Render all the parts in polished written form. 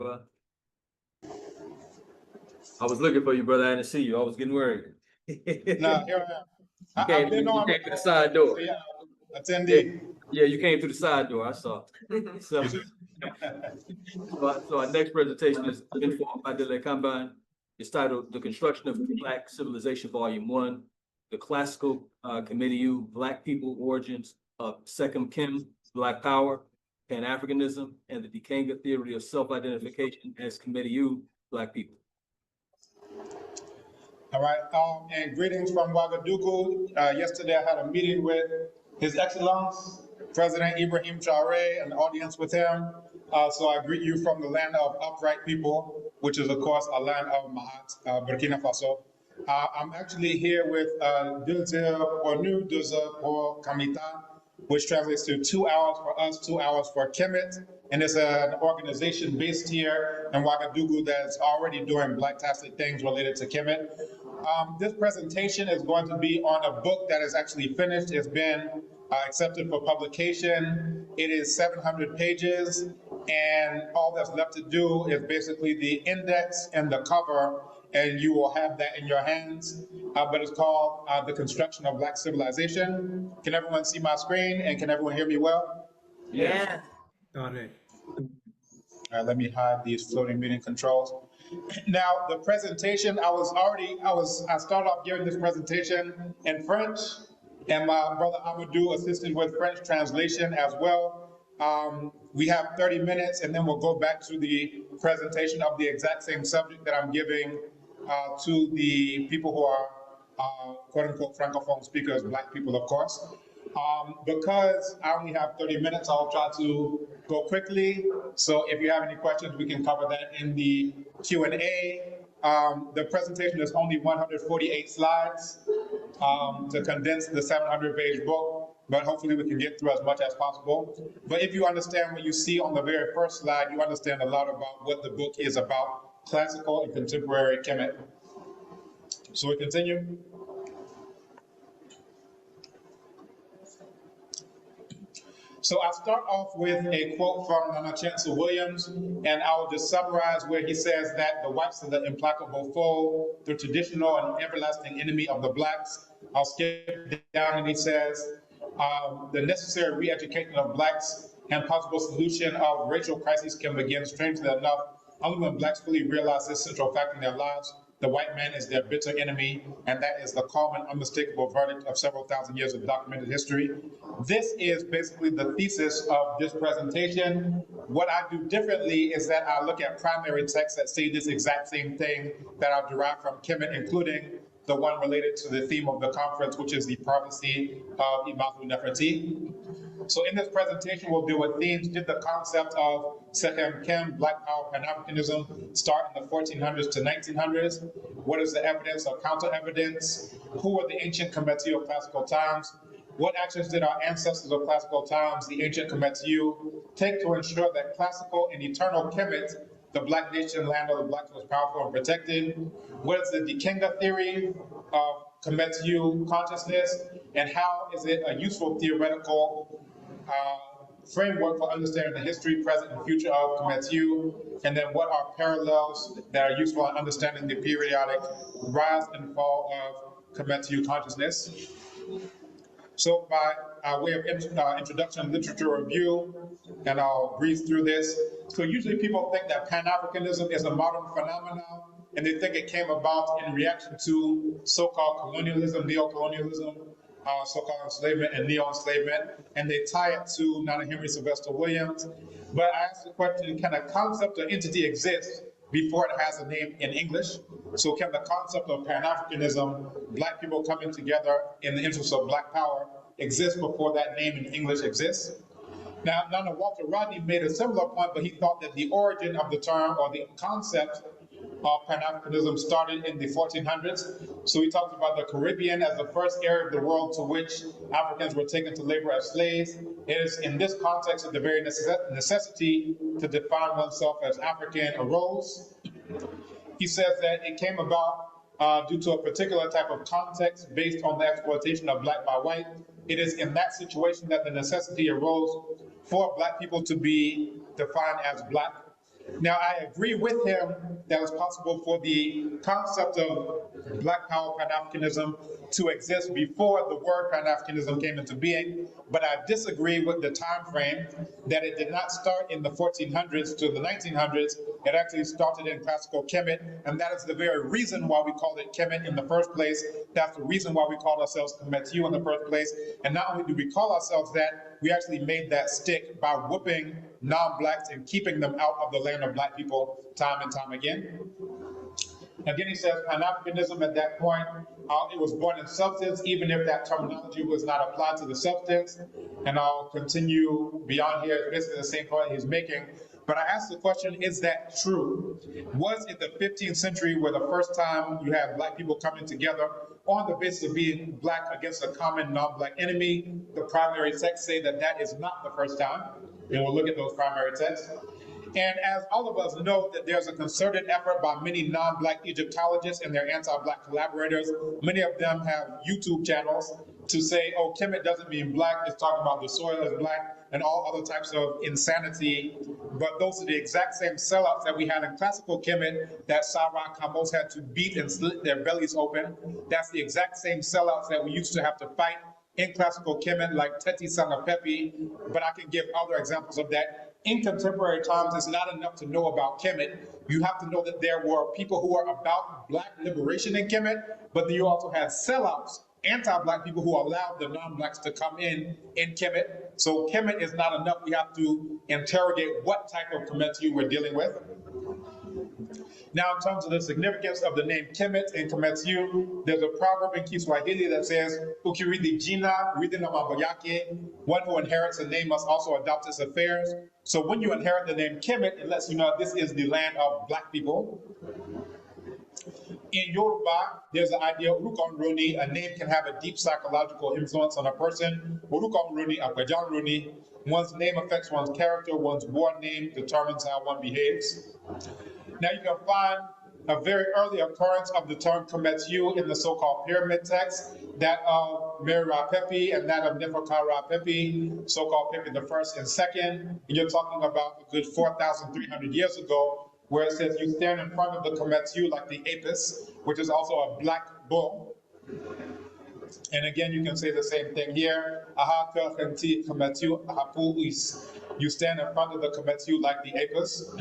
But I was looking for you, brother. I didn't see you. I was getting worried. No, here I am. You came through the side door. So yeah, attendee. Yeah, you came through the side door. I saw. So, so our next presentation is Ɔbenfo O Kambon. It's titled "The Construction of Black Civilization, Volume 1: The Classical Committee U, Black People Origins of Second Kim, Black Power, Pan-Africanism, and the Dikenga Theory of Self-Identification as Committee U, Black People." All right, and greetings from Ouagadougou. Yesterday I had a meeting with His Excellence, President Ibrahim Traoré, an audience with him. So I greet you from the land of upright people, which is of course a land of Mahat, Burkina Faso. I'm actually here with deux heures pour nous, 2 heures pour Kamita, which translates to 2 hours for us, 2 hours for Kemet. And it's an organization based here in Ouagadougou that's already doing black-tastic things related to Kemet. This presentation is going to be on a book that is actually finished. It's been accepted for publication. It is 700 pages, and all that's left to do is basically the index and the cover, and you will have that in your hands. But it's called The Construction of Black Civilization. Can everyone see my screen, and can everyone hear me well? Yeah. Got it. All right, let me hide these floating meeting controls. Now, the presentation, I started off giving this presentation in French, and my brother Amadou assisted with French translation as well. We have 30 minutes, and then we'll go back to the presentation of the exact same subject that I'm giving to the people who are quote-unquote Francophone speakers, Black people, of course. Because I only have 30 minutes, I'll try to go quickly. So if you have any questions, we can cover that in the Q&A. The presentation is only 148 slides to condense the 700-page book, but hopefully we can get through as much as possible. But if you understand what you see on the very first slide, you understand a lot about what the book is about, classical and contemporary Kemet. So we continue. So I'll start off with a quote from Nana Chancellor Williams, and I'll just summarize where he says that the whites are the implacable foe, the traditional and everlasting enemy of the blacks. I'll skip down, and he says, the necessary re-education of blacks and possible solution of racial crises can begin, strangely enough, only when blacks fully realize this central fact in their lives. The white man is their bitter enemy, and that is the calm and unmistakable verdict of several thousand years of documented history. This is basically the thesis of this presentation. What I do differently is that I look at primary texts that say this exact same thing that I derive from Kemet, including the one related to the theme of the conference, which is the prophecy of Imam Nefertiti. So in this presentation, we'll deal with themes. Did the concept of Second Kim, Black Power, Pan-Africanism start in the 1400s to 1900s? What is the evidence or counter-evidence? Who were the ancient Kemetiu of classical times? What actions did our ancestors of classical times, the ancient Kemetiu, take to ensure that classical and eternal Kemet, the Black nation land of the blacks, was powerful and protected? What is the Dikenga theory of Kemetiu consciousness, and how is it a useful theoretical framework for understanding the history, present, and future of Kemetiu? And then what are parallels that are useful in understanding the periodic rise and fall of Kemetiu consciousness? So by way of introduction, literature review, and I'll breeze through this. So usually people think that Pan-Africanism is a modern phenomenon, and they think it came about in reaction to so-called colonialism, neo-colonialism, so-called enslavement and neo-enslavement, and they tie it to Nana Henry Sylvester Williams. But I asked the question, can a concept or entity exist before it has a name in English? So can the concept of Pan-Africanism, Black people coming together in the interest of Black power, exist before that name in English exists? Now, Nana Walter Rodney made a similar point, but he thought that the origin of the term or the concept of Pan-Africanism started in the 1400s. So he talked about the Caribbean as the first area of the world to which Africans were taken to labor as slaves. It is in this context that the very necessity to define oneself as African arose. He says that it came about due to a particular type of context based on the exploitation of Black by white. It is in that situation that the necessity arose for Black people to be defined as Black. Now, I agree with him that it's possible for the concept of Black Power Pan-Africanism to exist before the word Pan-Africanism came into being, but I disagree with the time frame that it did not start in the 1400s to the 1900s. It actually started in classical Kemet, and that is the very reason why we called it Kemet in the first place. That's the reason why we called ourselves Kemetiu in the first place. And not only do we call ourselves that, we actually made that stick by whooping non-blacks and keeping them out of the land of black people time and time again. Again, he says Pan-Africanism at that point, it was born in substance, even if that terminology was not applied to the substance. And I'll continue beyond here. This is the same point he's making. But I asked the question, is that true? Was it the 15th century where the first time you had black people coming together on the basis of being black against a common non-black enemy? The primary texts say that that is not the first time. And we'll look at those primary texts. And as all of us know that there's a concerted effort by many non-black Egyptologists and their anti-black collaborators, many of them have YouTube channels to say, oh, Kemet doesn't mean black, it's talking about the soil is black, and all other types of insanity. But those are the exact same sellouts that we had in classical Kemet that Sarah Kambon had to beat and slit their bellies open. That's the exact same sellouts that we used to have to fight in classical Kemet, like Teti Sangapepi, but I can give other examples of that. In contemporary times, it's not enough to know about Kemet. You have to know that there were people who were about black liberation in Kemet, but then you also had sellouts, anti-black people who allowed the non-blacks to come in Kemet. So Kemet is not enough. We have to interrogate what type of Kemetiu we're dealing with. Now, in terms of the significance of the name Kemet and Kemetiu, there's a proverb in Kiswahili that says, "Ukirithi jina, rithi na mambo yake." One who inherits a name must also adopt its affairs. So when you inherit the name Kemet, it lets you know this is the land of black people. In Yoruba, there's the idea of Urukonroni. A name can have a deep psychological influence on a person. Urukonroni, Akwajanroni. One's name affects one's character. One's born name determines how one behaves. Now you can find a very early occurrence of the term Kemetiu in the so-called pyramid text, that of Mary Rapepi and that of Neferkara Rapepi, so-called Pepi the first and second. And you're talking about a good 4,300 years ago, where it says you stand in front of the Kemetiu like the Apis, which is also a black bull. And again, you can say the same thing here. Ahaka Khenti Kemetiu Ahapu Is. You stand in front of the Kemetiu like the Apis.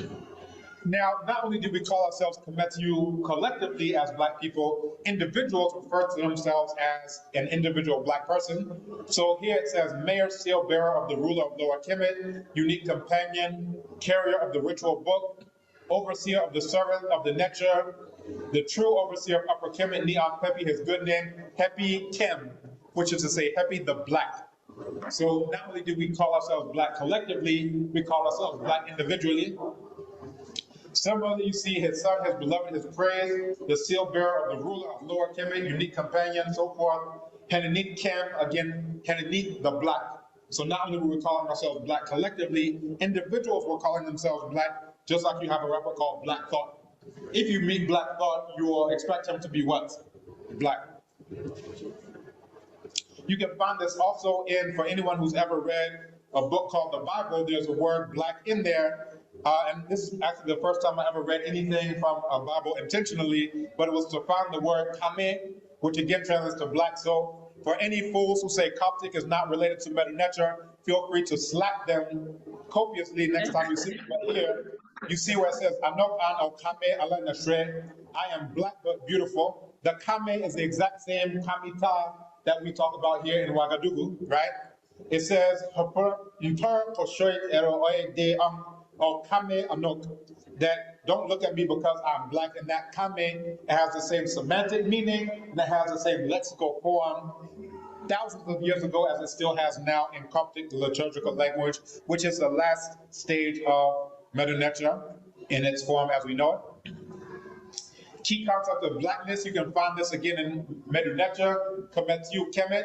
Now, not only do we call ourselves Kemetiu collectively as black people, individuals refer to themselves as an individual black person. So here it says, mayor, seal bearer of the ruler of Lower Kemet, unique companion, carrier of the ritual book, overseer of the servant of the Netcher, the true overseer of Upper Kemet, Neon Pepi, his good name, Hepi Kem, which is to say Hepi the Black. So not only do we call ourselves black collectively, we call ourselves black individually. Similarly, you see his son, his beloved, his praise, the seal bearer of the ruler of Lower Kemet, unique companion, so forth. Henanit Kem, again, Henanit the Black. So not only were we calling ourselves black collectively, individuals were calling themselves black, just like you have a rapper called Black Thought. If you meet Black Thought, you will expect him to be what? Black. You can find this also in, for anyone who's ever read a book called the Bible, there's a word black in there. And this is actually the first time I ever read anything from a Bible intentionally, but it was to find the word Kame, which again translates to black. So for any fools who say Coptic is not related to Medu Neter, feel free to slap them copiously next time you see them. But here, you see where it says, Anok an o Kame ala Nashre, I am black but beautiful. The Kame is the exact same Kamita that we talk about here in Ouagadougou, right? It says, or Kame Anok, that don't look at me because I'm black, and that Kame, it has the same semantic meaning, and it has the same lexical form thousands of years ago as it still has now in Coptic, the liturgical language, which is the last stage of Medu Neter in its form as we know it. Key concept of blackness, you can find this again in Medu Neter, Kemetiu Kemet,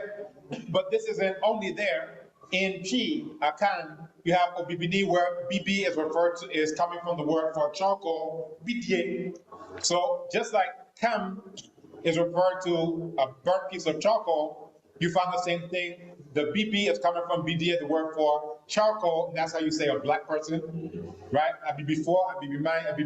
but this isn't only there. In P, Akan, you have Obibini, where BB is referred to, is coming from the word for charcoal, Bidye. So just like Kem is referred to a burnt piece of charcoal, you find the same thing The BP is coming from BD, the word for charcoal, and that's how you say a black person, right? I be before, I be behind, I be